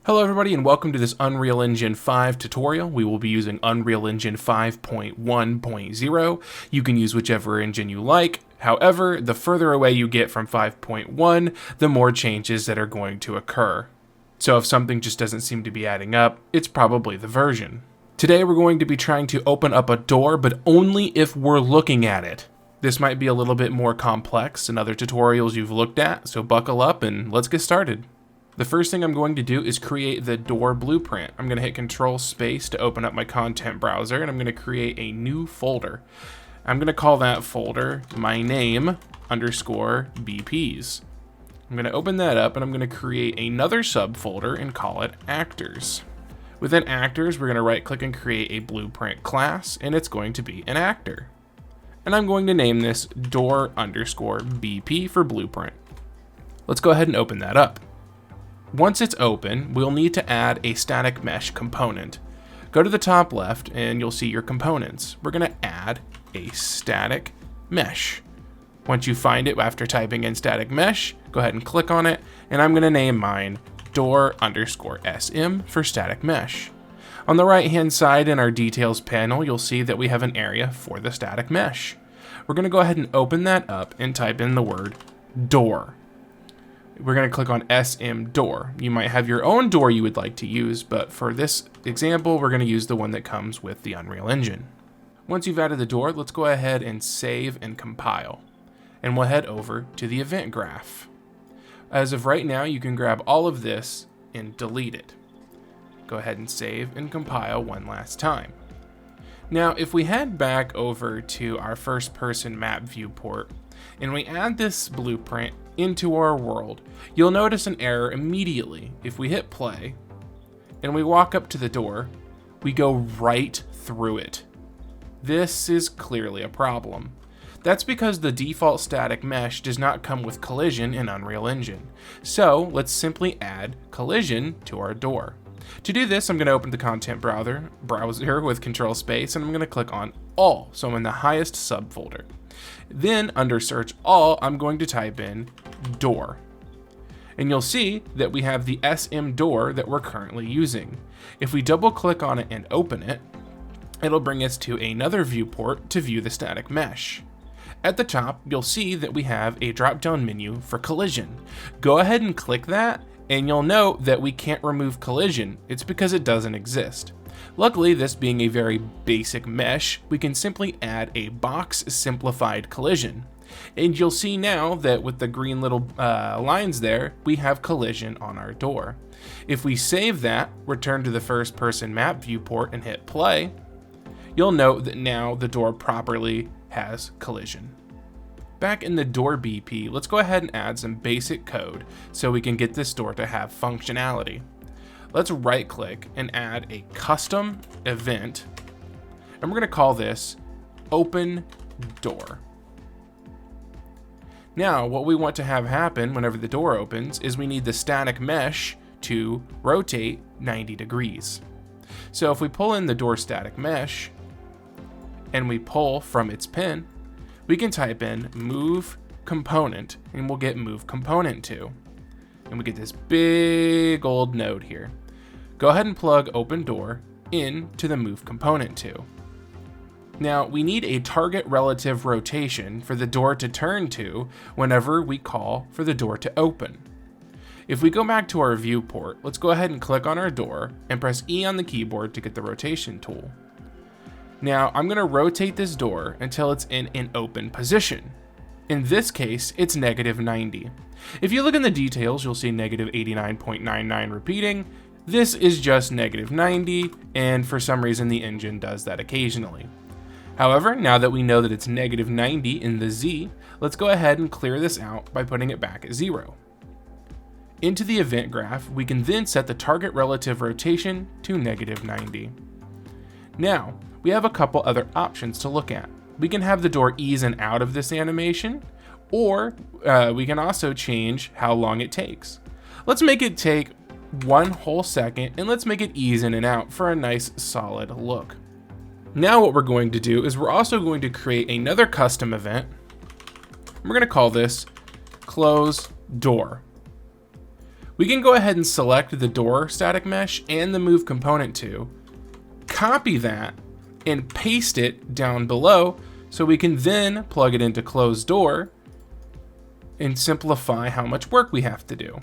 Hello everybody and welcome to this Unreal Engine 5 tutorial. We will be using Unreal Engine 5.1.0. You can use whichever engine you like. However, the further away you get from 5.1, the more changes that are going to occur. So if something just doesn't seem to be adding up, it's probably the version. Today we're going to be trying to open up a door, but only if we're looking at it. This might be a little bit more complex than other tutorials you've looked at, so buckle up and let's get started. The first thing I'm going to do is create the door blueprint. I'm going to hit Control Space to open up my content browser, and I'm going to create a new folder. I'm going to call that folder my name _ BPs. I'm going to open that up, and I'm going to create another subfolder and call it Actors. Within Actors, we're going to right click and create a blueprint class, and it's going to be an actor. And I'm going to name this door _ BP for blueprint. Let's go ahead and open that up. Once it's open, we'll need to add a static mesh component. Go to the top left and you'll see your components. We're going to add a static mesh. Once you find it after typing in static mesh, go ahead and click on it, and I'm going to name mine door _ SM for static mesh. On the right hand side in our details panel, you'll see that we have an area for the static mesh. We're going to go ahead and open that up and type in the word door. We're going to click on SM door. You might have your own door you would like to use, but for this example, we're going to use the one that comes with the Unreal Engine. Once you've added the door, let's go ahead and save and compile. And we'll head over to the event graph. As of right now, you can grab all of this and delete it. Go ahead and save and compile one last time. Now, if we head back over to our first person map viewport, and we add this blueprint into our world, you'll notice an error immediately. If we hit play and we walk up to the door, we go right through it. This is clearly a problem. That's because the default static mesh does not come with collision in Unreal Engine. So let's simply add collision to our door. To do this, I'm going to open the content browser with Control Space, and I'm going to click on All, so I'm in the highest subfolder. Then under Search All, I'm going to type in door. And you'll see that we have the SM door that we're currently using. If we double click on it and open it, it'll bring us to another viewport to view the static mesh. At the top, you'll see that we have a drop-down menu for collision. Go ahead and click that, and you'll note that we can't remove collision. It's because it doesn't exist. Luckily, this being a very basic mesh, we can simply add a box simplified collision. And you'll see now that with the green little lines there, we have collision on our door. If we save that, return to the first person map viewport and hit play, you'll note that now the door properly has collision. Back in the door BP, let's go ahead and add some basic code so we can get this door to have functionality. Let's right click and add a custom event, and we're going to call this open door. Now, what we want to have happen whenever the door opens is we need the static mesh to rotate 90 degrees. So if we pull in the door static mesh and we pull from its pin, we can type in move component and we'll get move component to. And we get this big old node here. Go ahead and plug open door into the move component to. Now we need a target relative rotation for the door to turn to whenever we call for the door to open. If we go back to our viewport, let's go ahead and click on our door and press E on the keyboard to get the rotation tool. Now I'm going to rotate this door until it's in an open position. In this case, it's -90. If you look in the details, you'll see -89.99 repeating. This is just -90, and for some reason the engine does that occasionally. However, now that we know that it's -90 in the Z, let's go ahead and clear this out by putting it back at 0. Into the event graph, we can then set the target relative rotation to -90. Now, we have a couple other options to look at. We can have the door ease in out of this animation, or we can also change how long it takes. Let's make it take 1 whole second, and let's make it ease in and out for a nice solid look. Now what we're going to do is we're also going to create another custom event. We're going to call this close door. we can go ahead and select the door static mesh and the move component to, copy that and paste it down below so we can then plug it into closed door and simplify how much work we have to do.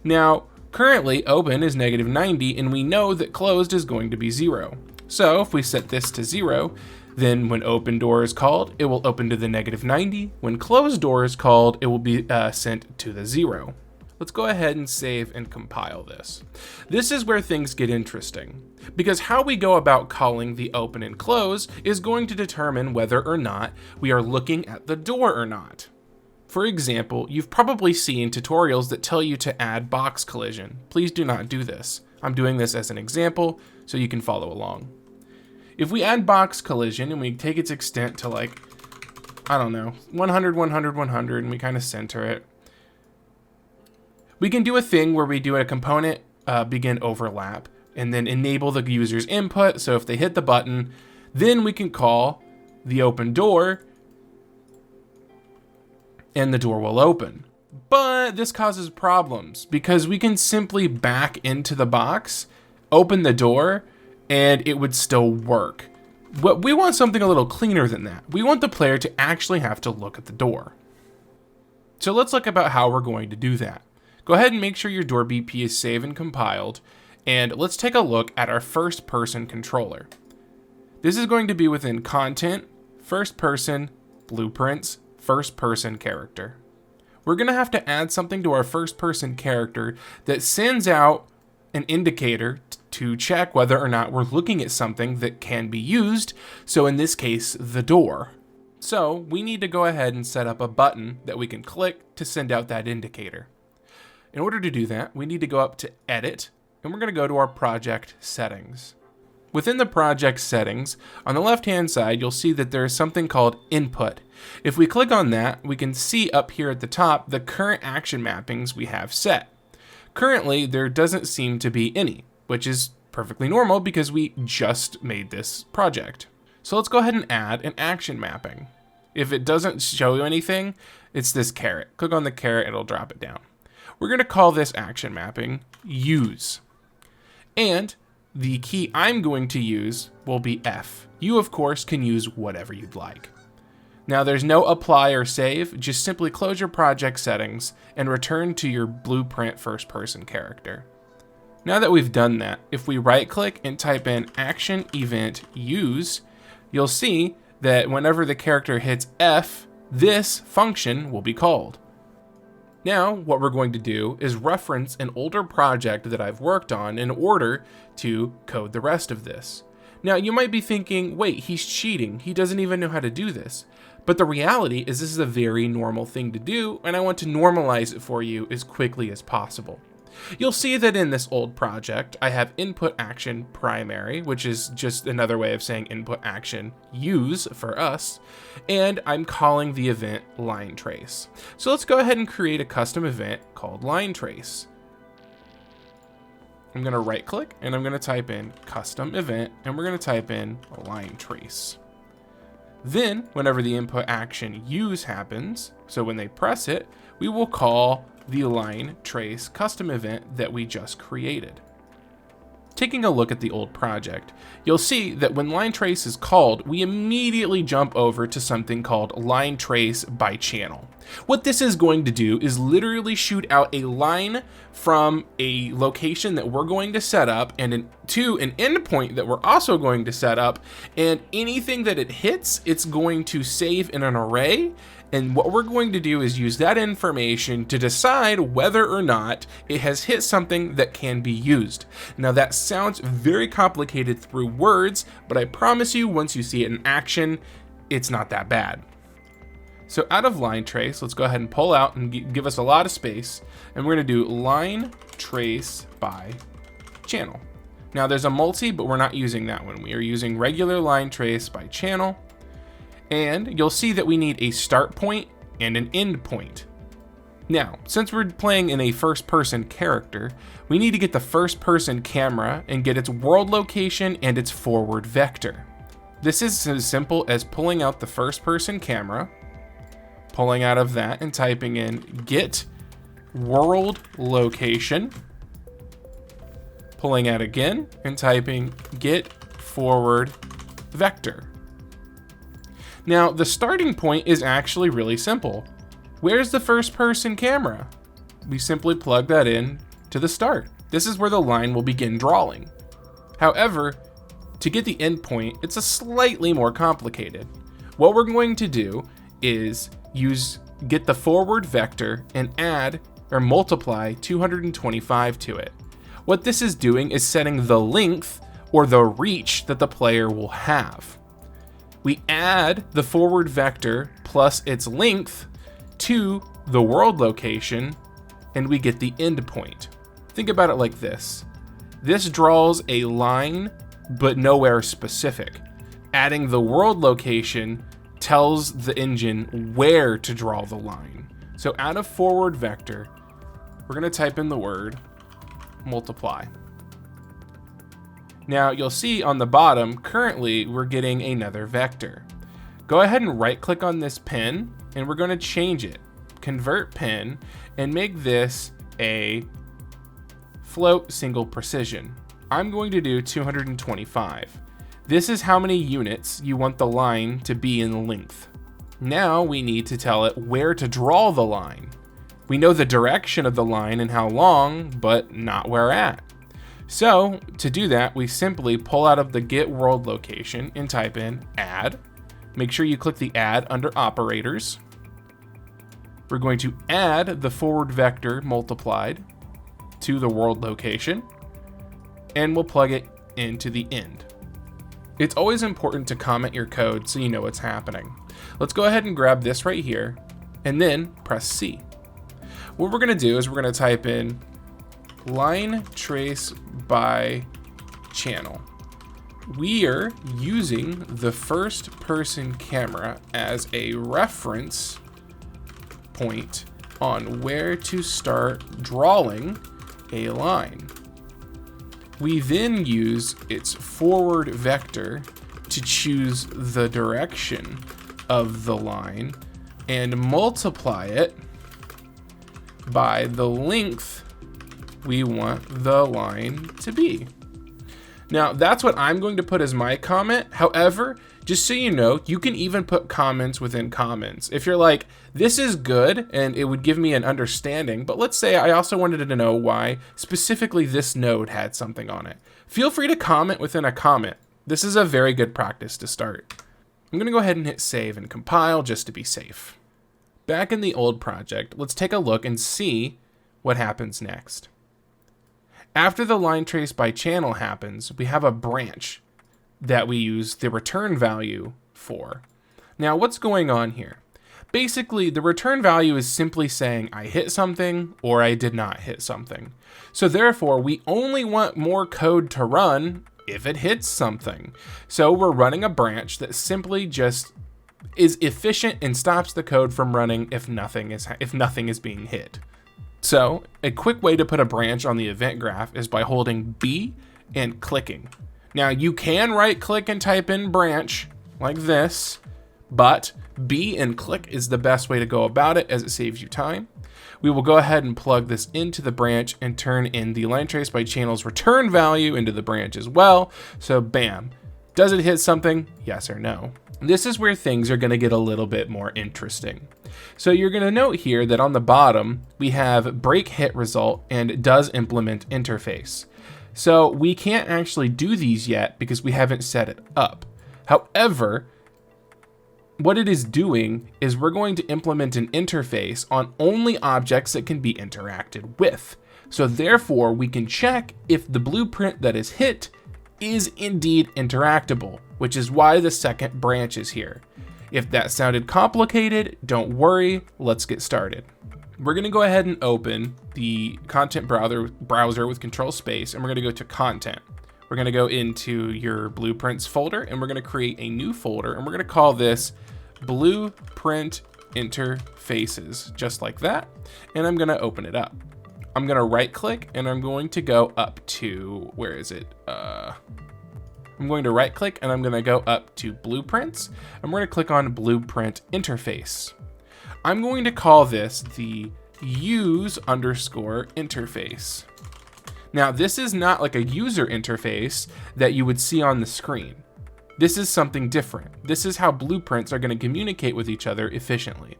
Now, currently open is -90 and we know that closed is going to be 0. So if we set this to 0, then when open door is called, it will open to the -90. When closed door is called, it will be sent to the 0. Let's go ahead and save and compile this. This is where things get interesting, because how we go about calling the open and close is going to determine whether or not we are looking at the door or not. For example, you've probably seen tutorials that tell you to add box collision. Please do not do this. I'm doing this as an example so you can follow along. If we add box collision and we take its extent to, like, I don't know, 100, 100, 100, and we kind of center it, we can do a thing where we do a component begin overlap and then enable the user's input. So if they hit the button, then we can call the open door and the door will open. But this causes problems because we can simply back into the box, open the door, and it would still work. But we want something a little cleaner than that. We want the player to actually have to look at the door. So let's look about how we're going to do that. Go ahead and make sure your door BP is saved and compiled, and let's take a look at our first person controller. This is going to be within content, first person, blueprints, first person character. We're going to have to add something to our first person character that sends out an indicator to check whether or not we're looking at something that can be used. So in this case, the door. So we need to go ahead and set up a button that we can click to send out that indicator. In order to do that, we need to go up to Edit, and we're going to go to our project settings. Within the project settings, on the left-hand side, you'll see that there is something called Input. If we click on that, we can see up here at the top the current action mappings we have set. Currently, there doesn't seem to be any, which is perfectly normal because we just made this project. So let's go ahead and add an action mapping. If it doesn't show you anything, it's this caret. Click on the caret, it'll drop it down. We're going to call this action mapping Use. And the key I'm going to use will be F. You, of course, can use whatever you'd like. Now, there's no apply or save. Just simply close your project settings and return to your blueprint first-person character. Now that we've done that, if we right-click and type in action event use, you'll see that whenever the character hits F, this function will be called. Now, what we're going to do is reference an older project that I've worked on in order to code the rest of this. Now, you might be thinking, wait, he's cheating. He doesn't even know how to do this. But the reality is this is a very normal thing to do, and I want to normalize it for you as quickly as possible. You'll see that in this old project, I have input action primary, which is just another way of saying input action use for us, and I'm calling the event line trace. So let's go ahead and create a custom event called line trace. I'm going to right click and I'm going to type in custom event and we're going to type in line trace. Then whenever the input action use happens, so when they press it, we will call the line trace custom event that we just created. Taking a look at the old project, you'll see that when line trace is called, we immediately jump over to something called line trace by channel. What this is going to do is literally shoot out a line from a location that we're going to set up and to an endpoint that we're also going to set up, and anything that it hits, it's going to save in an array. And what we're going to do is use that information to decide whether or not it has hit something that can be used. Now that sounds very complicated through words, but I promise you once you see it in action, it's not that bad. So out of line trace, let's go ahead and pull out and give us a lot of space. And we're going to do line trace by channel. Now there's a multi, but we're not using that one. We are using regular line trace by channel. And you'll see that we need a start point and an end point. Now, since we're playing in a first-person character, we need to get the first-person camera and get its world location and its forward vector. This is as simple as pulling out the first-person camera, pulling out of that and typing in get world location, pulling out again and typing get forward vector. Now, the starting point is actually really simple. Where's the first person camera? We simply plug that in to the start. This is where the line will begin drawing. However, to get the endpoint, it's a slightly more complicated. What we're going to do is get the forward vector and add or multiply 225 to it. What this is doing is setting the length or the reach that the player will have. We add the forward vector plus its length to the world location, and we get the endpoint. Think about it like this. This draws a line, but nowhere specific. Adding the world location tells the engine where to draw the line. So out of forward vector, we're gonna type in the word multiply. Now you'll see on the bottom, currently we're getting another vector. Go ahead and right click on this pin and we're gonna change it. Convert pin and make this a float single precision. I'm going to do 225. This is how many units you want the line to be in length. Now we need to tell it where to draw the line. We know the direction of the line and how long, but not where at. So to do that, we simply pull out of the get world location and type in add. Make sure you click the add under operators. We're going to add the forward vector multiplied to the world location, and we'll plug it into the end. It's always important to comment your code so you know what's happening. Let's go ahead and grab this right here and then press C. What we're gonna do is we're gonna type in line trace by channel. We are using the first person camera as a reference point on where to start drawing a line. We then use its forward vector to choose the direction of the line and multiply it by the length we want the line to be. Now that's what I'm going to put as my comment. However, just so you know, you can even put comments within comments. If you're like, this is good and it would give me an understanding, but let's say I also wanted to know why specifically this node had something on it. Feel free to comment within a comment. This is a very good practice to start. I'm gonna go ahead and hit save and compile just to be safe. Back in the old project, let's take a look and see what happens next. After the line trace by channel happens, we have a branch that we use the return value for. Now, what's going on here? Basically, the return value is simply saying I hit something or I did not hit something. So therefore, we only want more code to run if it hits something. So we're running a branch that simply just is efficient and stops the code from running if nothing is being hit. So a quick way to put a branch on the event graph is by holding B and clicking. Now you can right click and type in branch like this, but B and click is the best way to go about it as it saves you time. We will go ahead and plug this into the branch and turn in the line trace by channel's return value into the branch as well. So bam, does it hit something? Yes or no? This is where things are gonna get a little bit more interesting. So you're gonna note here that on the bottom, we have break hit result and does implement interface. So we can't actually do these yet because we haven't set it up. However, what it is doing is we're going to implement an interface on only objects that can be interacted with. So therefore, we can check if the blueprint that is hit is indeed interactable, which is why the second branch is here. If that sounded complicated, don't worry, let's get started. We're gonna go ahead and open the content browser with control space, and we're gonna go to content. We're gonna go into your blueprints folder, and we're gonna create a new folder, and we're gonna call this blueprint interfaces, just like that. And I'm gonna open it up. I'm gonna right click, and I'm going to go up to, where is it? I'm going to right click and I'm going to go up to blueprints, and we're going to click on blueprint interface. I'm going to call this the use underscore interface. Now, this is not like a user interface that you would see on the screen. This is something different. This is how blueprints are going to communicate with each other efficiently.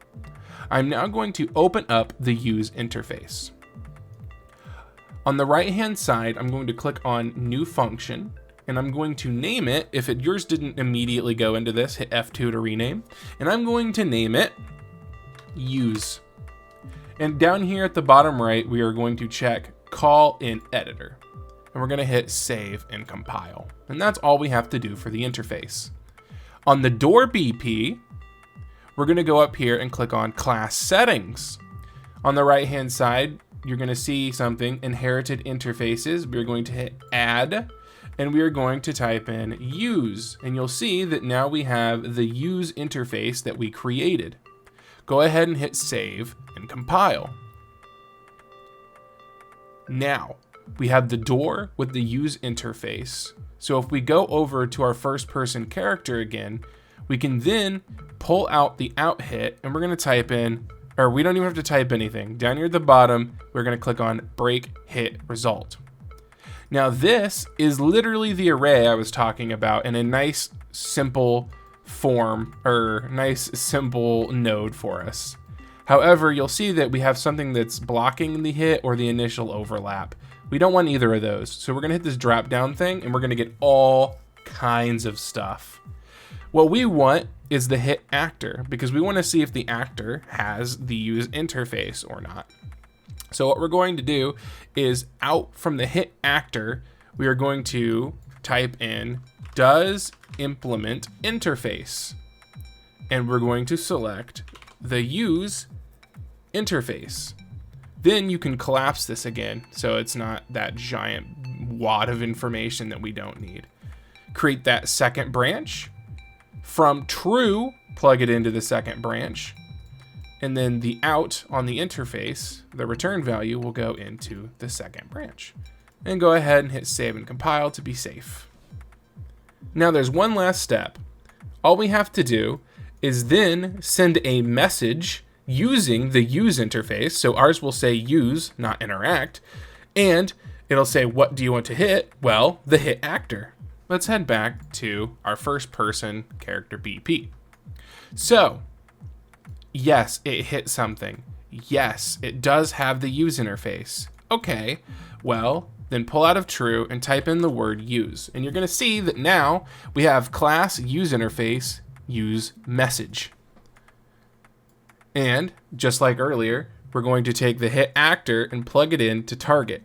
I'm now going to open up the use interface. On the right-hand side, I'm going to click on new function, and I'm going to name it. If yours didn't immediately go into this, hit F2 to rename, and I'm going to name it use. And down here at the bottom right, we are going to check call in editor, and we're going to hit save and compile. And that's all we have to do for the interface. On the door BP, we're going to go up here and click on class settings. On the right hand side, you're going to see something, inherited interfaces. We're going to hit add, and we are going to type in use, and you'll see that now we have the use interface that we created. Go ahead and hit save and compile. Now we have the door with the use interface. So if we go over to our first person character again, we can then pull out the out hit, and we're going to type in, or we don't even have to type anything. Down here at the bottom, we're going to click on break hit result. Now this is literally the array I was talking about in a nice simple form, or nice simple node for us. However, you'll see that we have something that's blocking the hit or the initial overlap. We don't want either of those. So we're going to hit this drop down thing, and we're going to get all kinds of stuff. What we want is the hit actor, because we want to see if the actor has the use interface or not. So what we're going to do is out from the hit actor, we are going to type in does implement interface, and we're going to select the use interface. Then you can collapse this again so it's not that giant wad of information that we don't need. Create that second branch. From true, plug it into the second branch, and then the out on the interface, the return value, will go into the second branch. And go ahead and hit save and compile to be safe. Now there's one last step. All we have to do is then send a message using the use interface. So ours will say use, not interact, and it'll say, what do you want to hit? Well, the hit actor. Let's head back to our first person character BP. So, yes, it hit something. Yes, it does have the use interface. Okay, well, then pull out of true and type in the word use. And you're going to see that now we have class use interface use message. And just like earlier, we're going to take the hit actor and plug it in to target.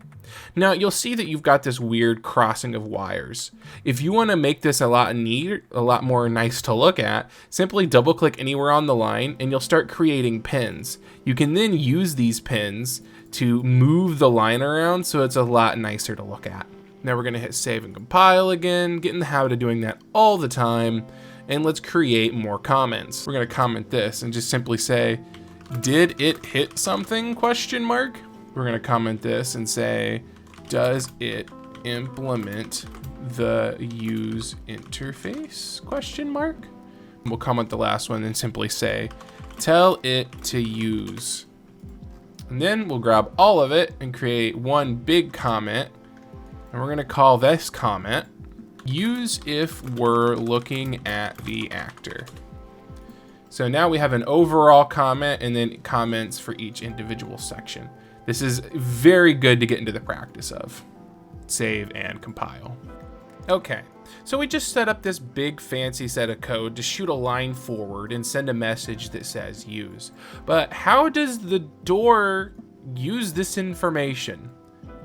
Now you'll see that you've got this weird crossing of wires. If you want to make this a lot more nice to look at, simply double click anywhere on the line and you'll start creating pins. You can then use these pins to move the line around so it's a lot nicer to look at. Now we're going to hit save and compile again, get in the habit of doing that all the time, and let's create more comments. We're going to comment this and just simply say, did it hit something? Question mark. We're going to comment this and say, does it implement the use interface? Question mark. We'll comment the last one and simply say, tell it to use. And then we'll grab all of it and create one big comment. And we're going to call this comment, use if we're looking at the actor. So now we have an overall comment and then comments for each individual section. This is very good to get into the practice of. Save and compile. Okay, so we just set up this big fancy set of code to shoot a line forward and send a message that says use. But how does the door use this information?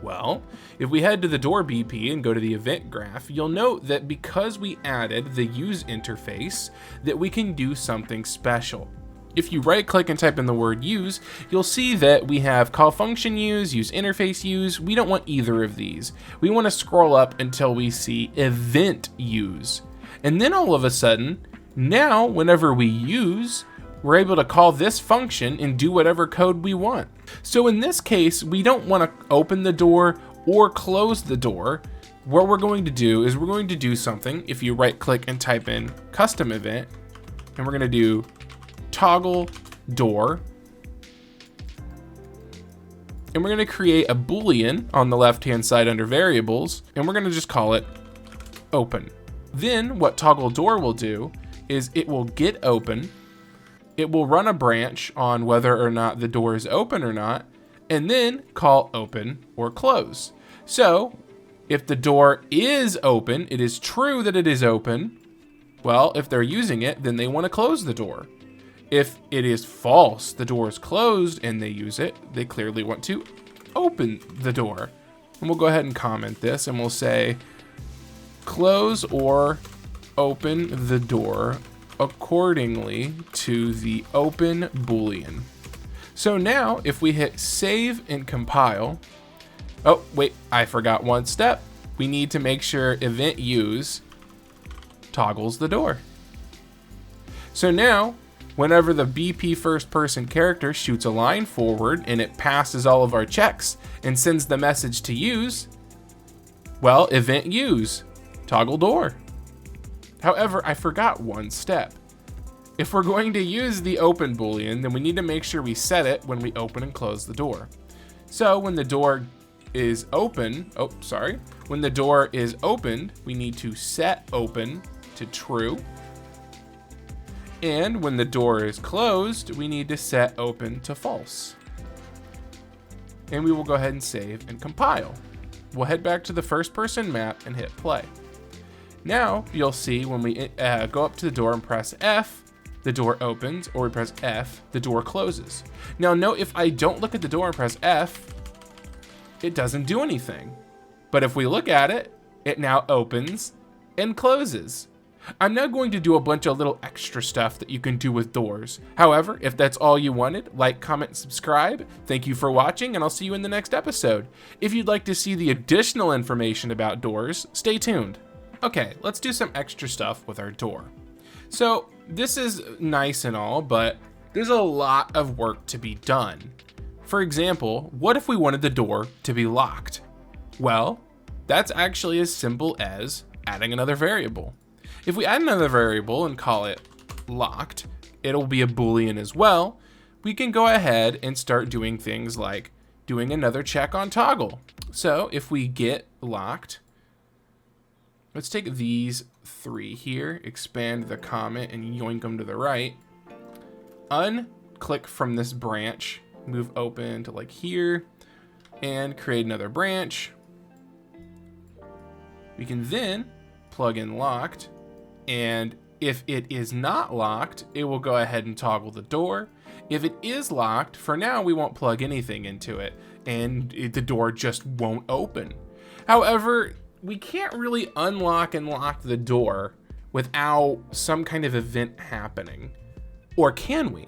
Well, if we head to the door BP and go to the event graph, you'll note that because we added the use interface, that we can do something special. If you right click and type in the word use, you'll see that we have call function use interface use. We don't want either of these. We want to scroll up until we see event use. And then all of a sudden, now whenever we use, we're able to call this function and do whatever code we want. So in this case, we don't want to open the door or close the door. What we're going to do is we're going to do something. If you right click and type in custom event, and we're going to do toggle door, and we're going to create a Boolean on the left-hand side under variables, and we're going to just call it open. Then what toggle door will do is it will get open, it will run a branch on whether or not the door is open or not, and then call open or close. So if the door is open, it is true that it is open. Well, if they're using it, then they want to close the door. If it is false, the door is closed and they use it, they clearly want to open the door. And we'll go ahead and comment this and we'll say close or open the door accordingly to the open Boolean. So now if we hit save and compile, oh wait, I forgot one step. We need to make sure event use toggles the door. So now whenever the BP first person character shoots a line forward and it passes all of our checks and sends the message to use, well, event use toggle door. However, I forgot one step. If we're going to use the open Boolean, then we need to make sure we set it when we open and close the door. So when the door is open, when the door is opened, we need to set open to true. And when the door is closed, we need to set open to false. And we will go ahead and save and compile. We'll head back to the first person map and hit play. Now you'll see when we go up to the door and press F, the door opens, or we press F, the door closes. Now note if I don't look at the door and press F, it doesn't do anything. But if we look at it, it now opens and closes. I'm now going to do a bunch of little extra stuff that you can do with doors. However, if that's all you wanted, like, comment, subscribe. Thank you for watching, and I'll see you in the next episode. If you'd like to see the additional information about doors, stay tuned. Okay, let's do some extra stuff with our door. So this is nice and all, but there's a lot of work to be done. For example, what if we wanted the door to be locked? Well, that's actually as simple as adding another variable. If we add another variable and call it locked, it'll be a Boolean as well. We can go ahead and start doing things like doing another check on toggle. So if we get locked, let's take these three here, expand the comment and yoink them to the right, unclick from this branch, move open to like here, and create another branch. We can then plug in locked, and if it is not locked, it will go ahead and toggle the door. If it is locked, for now we won't plug anything into it, and the door just won't open. However, we can't really unlock and lock the door without some kind of event happening. Or can we?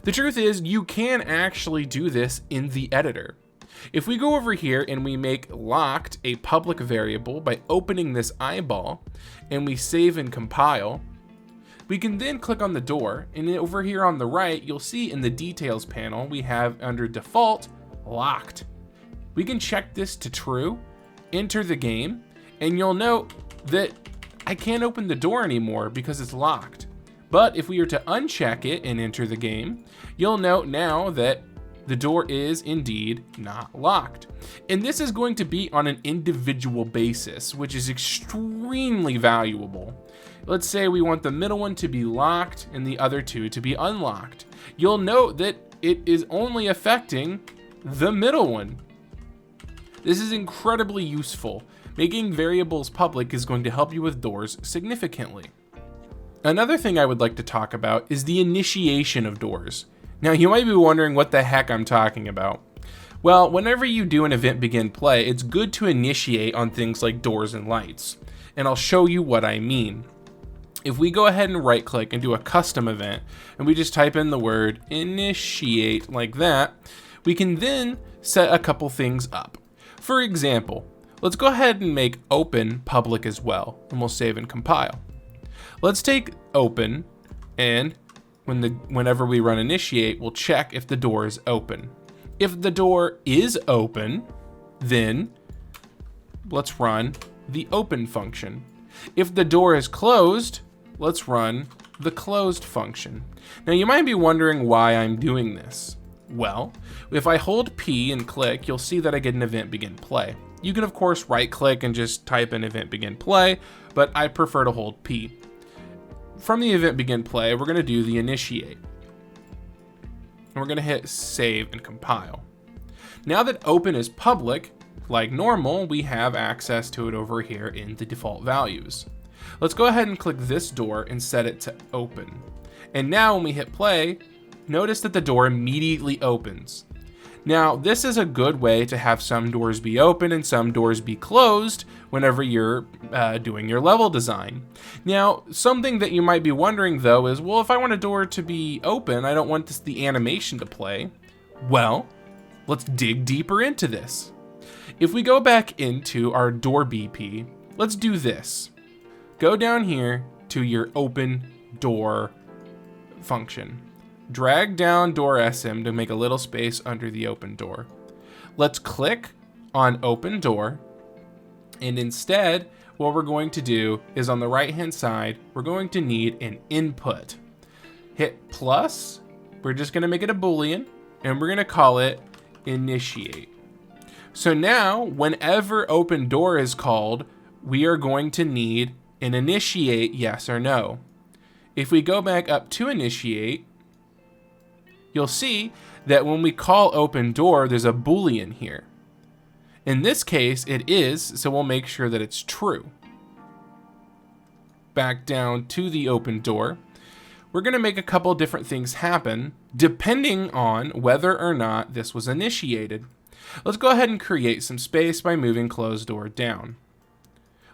The truth is, you can actually do this in the editor. If we go over here and we make locked a public variable by opening this eyeball, and we save and compile, we can then click on the door, and over here on the right, you'll see in the details panel, we have under default, locked. We can check this to true, enter the game, and you'll note that I can't open the door anymore because it's locked. But if we were to uncheck it and enter the game, you'll note now that the door is indeed not locked. And this is going to be on an individual basis, which is extremely valuable. Let's say we want the middle one to be locked and the other two to be unlocked. You'll note that it is only affecting the middle one. This is incredibly useful. Making variables public is going to help you with doors significantly. Another thing I would like to talk about is the initiation of doors. Now you might be wondering what the heck I'm talking about. Well, whenever you do an event begin play, it's good to initiate on things like doors and lights. And I'll show you what I mean. If we go ahead and right click and do a custom event, and we just type in the word initiate like that, we can then set a couple things up. For example, let's go ahead and make open public as well, and we'll save and compile. Let's take open, and whenever we run initiate, we'll check if the door is open. If the door is open, then let's run the open function. If the door is closed, let's run the closed function. Now you might be wondering why I'm doing this. Well, if I hold P and click, you'll see that I get an event begin play. You can of course right click and just type in event begin play, but I prefer to hold P. From the event begin play, we're going to do the initiate. And we're going to hit save and compile. Now that open is public, like normal, we have access to it over here in the default values. Let's go ahead and click this door and set it to open. And now when we hit play, notice that the door immediately opens. Now, this is a good way to have some doors be open and some doors be closed whenever you're doing your level design. Now, something that you might be wondering though is, well, if I want a door to be open, I don't want the animation to play. Well, let's dig deeper into this. If we go back into our door BP, let's do this. Go down here to your open door function. Drag down door SM to make a little space under the open door. Let's click on open door, and instead what we're going to do is on the right hand side we're going to need an input. Hit plus, we're just going to make it a boolean, and we're going to call it initiate. So now whenever open door is called, we are going to need an initiate yes or no. If we go back up to initiate, you'll see that when we call open door, there's a boolean here. In this case, it is, so we'll make sure that it's true. Back down to the open door. We're going to make a couple different things happen depending on whether or not this was initiated. Let's go ahead and create some space by moving closed door down.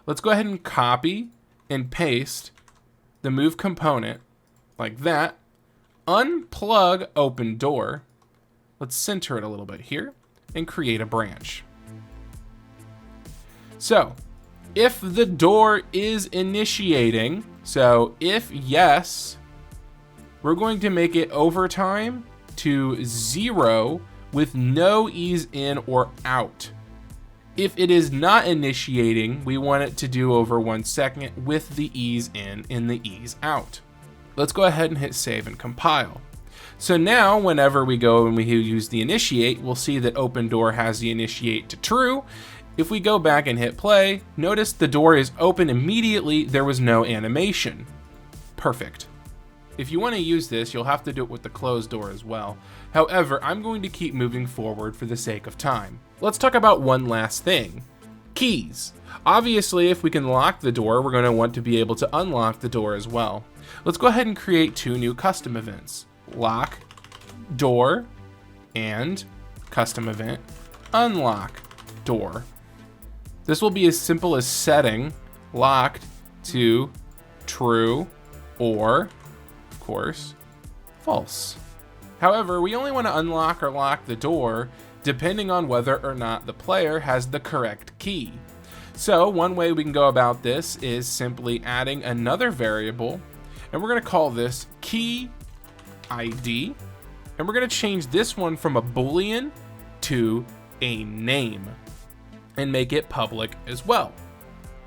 Let's go ahead and copy and paste the move component like that. Unplug open door. Let's center it a little bit here and create a branch. So if the door is initiating, so if yes, we're going to make it overtime to 0 with no ease in or out. If it is not initiating, we want it to do over 1 second with the ease in and the ease out. Let's go ahead and hit save and compile. So now whenever we go and we use the initiate, we'll see that open door has the initiate to true. If we go back and hit play, notice the door is open immediately. There was no animation. Perfect. If you want to use this, you'll have to do it with the closed door as well. However, I'm going to keep moving forward for the sake of time. Let's talk about one last thing. Keys. Obviously, if we can lock the door, we're going to want to be able to unlock the door as well. Let's go ahead and create 2 new custom events. Lock door and custom event unlock door. This will be as simple as setting locked to true or, of course, false. However, we only want to unlock or lock the door depending on whether or not the player has the correct key. So one way we can go about this is simply adding another variable, and we're going to call this key ID, and we're going to change this one from a boolean to a name and make it public as well.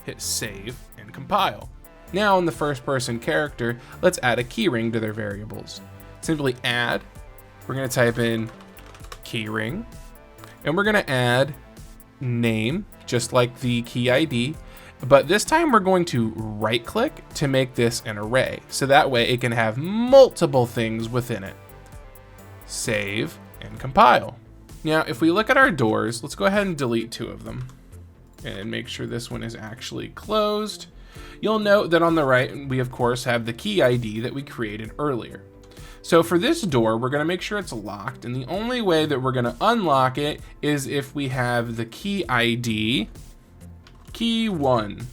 Hit save and compile. Now in the first person character, let's add a keyring to their variables. Simply add, we're going to type in keyring, and we're going to add name, just like the key ID, but this time we're going to right click to make this an array, so that way it can have multiple things within it. Save and compile. Now if we look at our doors, let's go ahead and delete 2 of them and make sure this one is actually closed. You'll note that on the right we of course have the key ID that we created earlier. So for this door, we're going to make sure it's locked, and the only way that we're going to unlock it is if we have the key ID, key 1.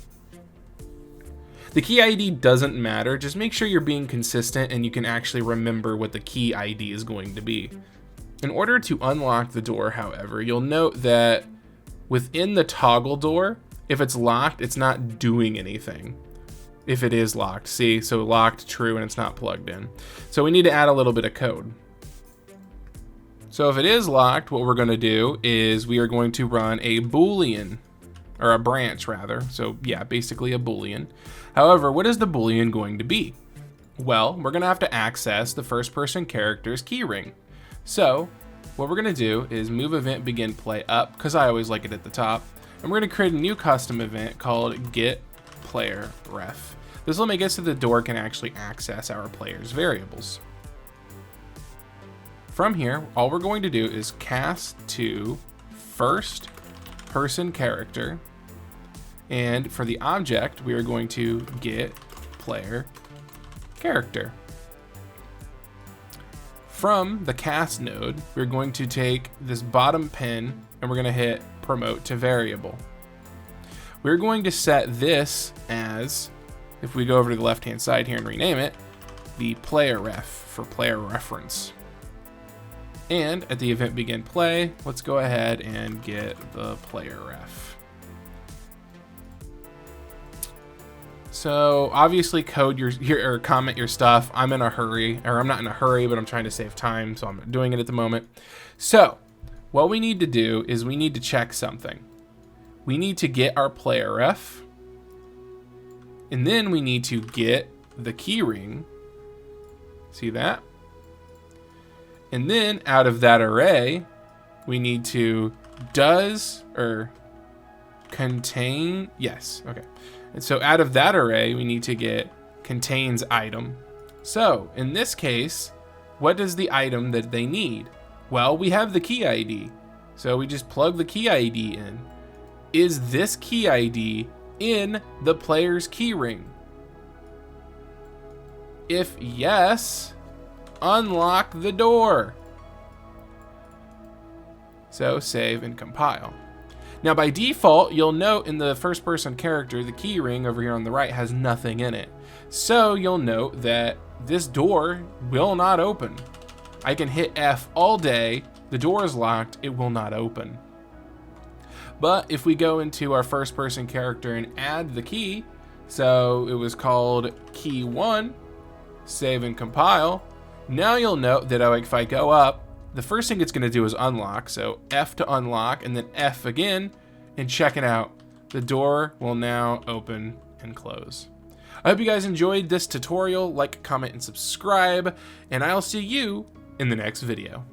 The key ID doesn't matter, just make sure you're being consistent and you can actually remember what the key ID is going to be. In order to unlock the door, however, you'll note that within the toggle door, if it's locked, it's not doing anything. If it is locked, see, so locked, true, and it's not plugged in. So we need to add a little bit of code. So if it is locked, what we're going to do is we are going to run a boolean, or a branch rather. So yeah, basically a boolean. However, what is the boolean going to be? Well, we're going to have to access the first person character's keyring. So what we're gonna do is move event begin play up, because I always like it at the top, and we're gonna create a new custom event called get player ref. This will make it so the door can actually access our player's variables. From here, all we're going to do is cast to first person character, and for the object, we are going to get player character. From the cast node, we're going to take this bottom pin and we're going to hit promote to variable. We're going to set this as, if we go over to the left hand side here and rename it, the player ref for player reference. And at the event begin play, let's go ahead and get the player ref. So obviously code your or comment your stuff. I'm in a hurry, or I'm not in a hurry, but I'm trying to save time, so I'm not doing it at the moment. So what we need to do is we need to check something. We need to get our player ref, and then we need to get the key ring. See that? And then out of that array, we need to does or contain, yes, okay. And so out of that array, we need to get contains item. So in this case, what is the item that they need? Well, we have the key ID. So we just plug the key ID in. Is this key ID in the player's key ring? If yes, unlock the door. So save and compile. Now by default, you'll note in the first person character, the key ring over here on the right has nothing in it. So you'll note that this door will not open. I can hit F all day, the door is locked, it will not open. But if we go into our first person character and add the key, so it was called key 1, save and compile, now you'll note that if I go up, the first thing it's going to do is unlock, so F to unlock, and then F again, and check it out. The door will now open and close. I hope you guys enjoyed this tutorial. Like, comment, and subscribe, and I'll see you in the next video.